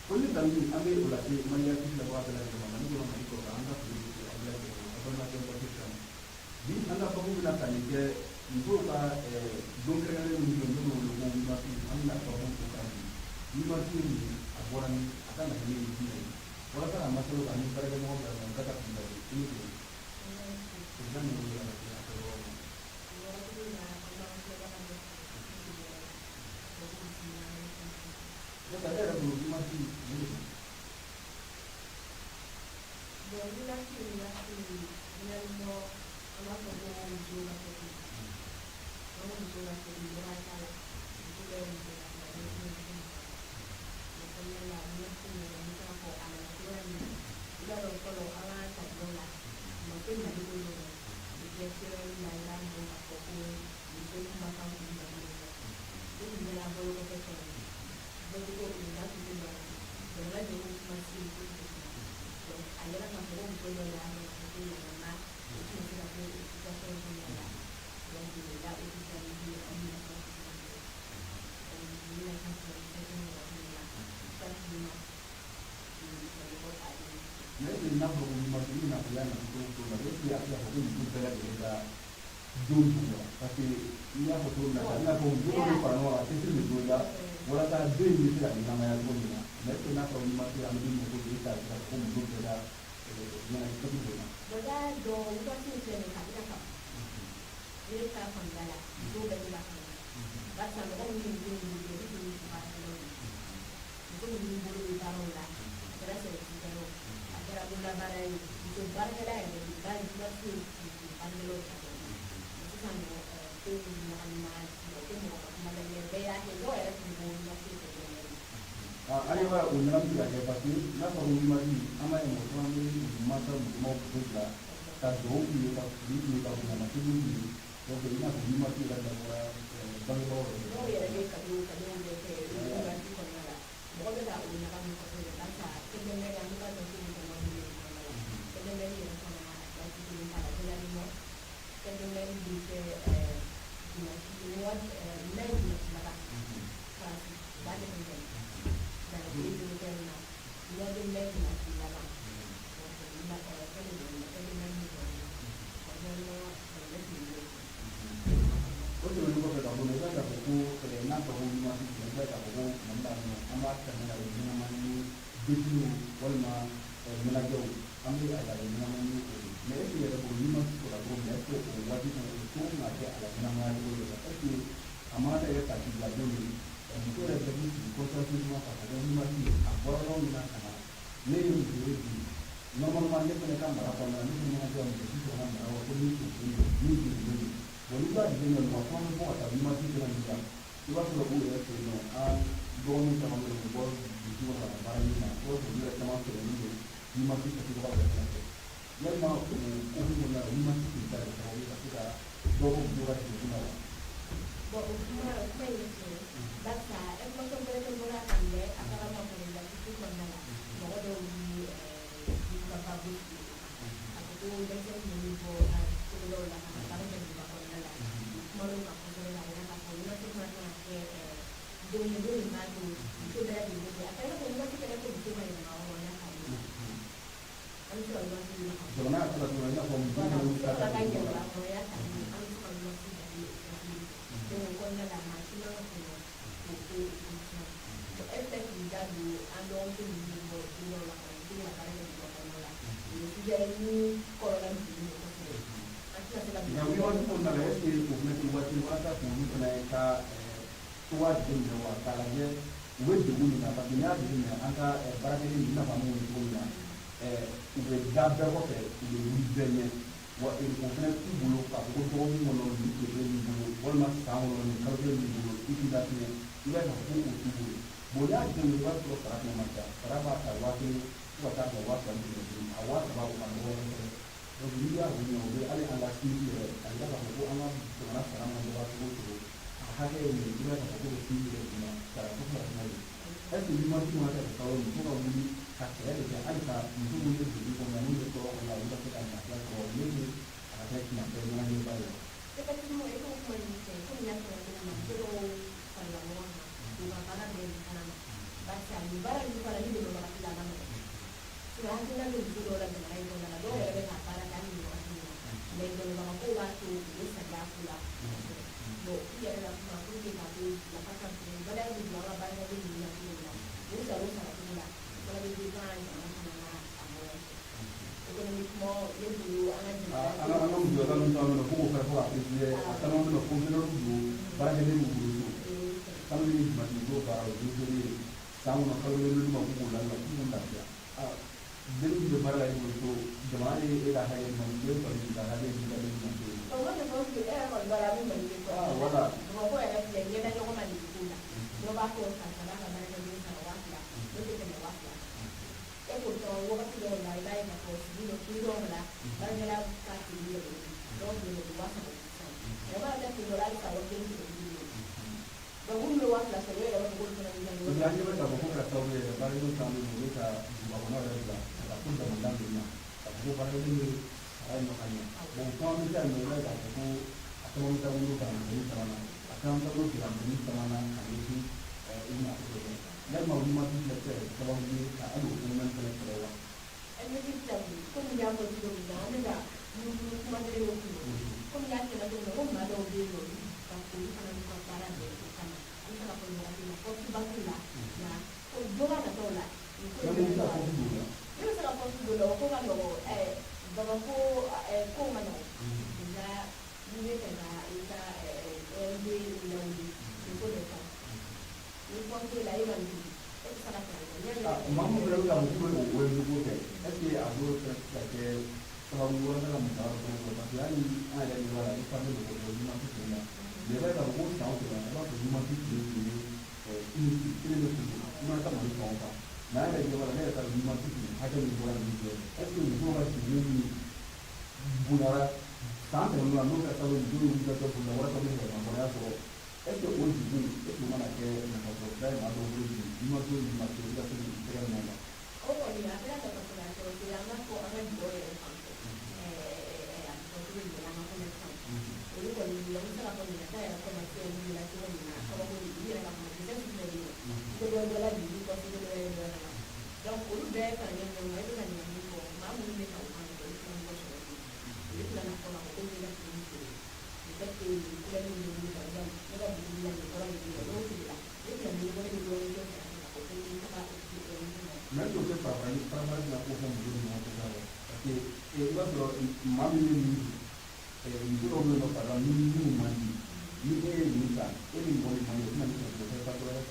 Only something I mean, like money I think about like money on my go and that's the competition. This and the problem that I get you go back don't create a million no nothing I'm not problem to come. You must be a one I can't believe it. What I must have an incredible more than that in the What I ever do, you must be maybe number of must be not the end of the school, but if you have to do better with that, do but you have to do that. I'm not going to do it for no, I think you do that. What I do is that I'm not going to let's not only much I'm doing the good that home do better. But I don't want to say that you have from that, do better. That's the only thing you do to pass along. You don't need to do that. That's it. Una para el bar de la el bar de la ciudad al de los eso cuando un animal como una de vera que no era como una ciudad arriba un gran día que pasó la familia ama en otro ambiente más como pues la todo y la vida una matrimonio lo que una familia que la demora cuando no era que cayó de que una con nada luego de la una familia que la que me era una basa ni bara ni para ni do mara kila na mo so hakuna ni do la na ai ko na do ya na para kan ni wa ni le do na ko wa tu ni sa ya kula do ya la ma ku ni ka tu la pa ka ni bala ni do la ba na ni na ni na ni sa ro sa kula bala ni do na ni na amo economic mo ye do ana mu do ta no ko ko fa ko ni ata no no ko ni do bara ni ni do kalo ni ma ni do bara do ni samu na kalo ni ma ko la la ko da ya दिन जो मर रही है तो जमाने ये रहा है मंदिर पर भी रहा है जिधर भी मंदिर तो वो तो बहुत है और बड़ा भी मंदिर को वाला वो को है कि ये ना जो मंदिर को ना जो बात को संसार का मैंने जो है वाला जो के में वाला ये को तो वो का जो लाई लाई ना को भी लो वाला पर जरा का की लो जो वाला ये वाला तो जो लाई का वो के Bagulho watu la sheria ya watu wote wanajua. Unajua hata kwa sababu ya bali ndio kama nilikuwa mabwana wale akakunda mlango na akakua pale ndio hayo makanya. Na kwa mtu anaelewa kwa kama mtu anaona ni sana. Kama mtu anaona ni sana kanisi ina kwa. Lazima umati lete sababu ni alo kuna mtu anaelewa. Ani kitu kwa jambo hilo ndio mtu kama ndio kwa yake na ndio kama ndio ndio kwa kuna kwa barani kana ana kwa ndio kwa kibakula na kwa dola na dola sasa kwa dola kwa kama baba ko mano na niwe kana ita ndio ndio ndio ni kwa kile ile ndio sasa mambo ndio kama wewe ndio eske abo take sababu wana kama mtaro kwa yani haya ni wala ifanye ndio kwa mtu le va dar un temps de la va de monter ile una kama ni kwa na ile ndio wala ile kama ni monter hata ni bora ni est-ce que ni bora ni bunara sante ni ndo kwa sababu ndio ni kwa sababu na watu wengi wanaona kwa est-ce que on dit est-ce que maana ke na kwa sababu ma ndo ni monter ni ma kwa sababu ni kwa maana oh ni hata kwa sababu ya na kwa ana ndio ulikuwa ni msala kwa ni hata kwa maana ni la kwa ni na kwa sababu ni ile kama ni sasa ni ndio ndio ndio la ni kwa sababu ndio ndio na donc ulu be ka ni ndio ndio na ni ko mamu ni ka kwa ndio ni kwa sababu ile na kwa kwa ni la ni ni kwa ile ni ni kwa sababu ndio ni la ni kwa ni ndio ndio la ile ni kwa ni ndio ndio kwa ni kama mais on peut pas na kwa sababu ndio ni kwa sababu que il va falloir mamu ni ndio ndio para mimi mandi ni ni sa ni ngoni mandi na ni kwa sababu kwa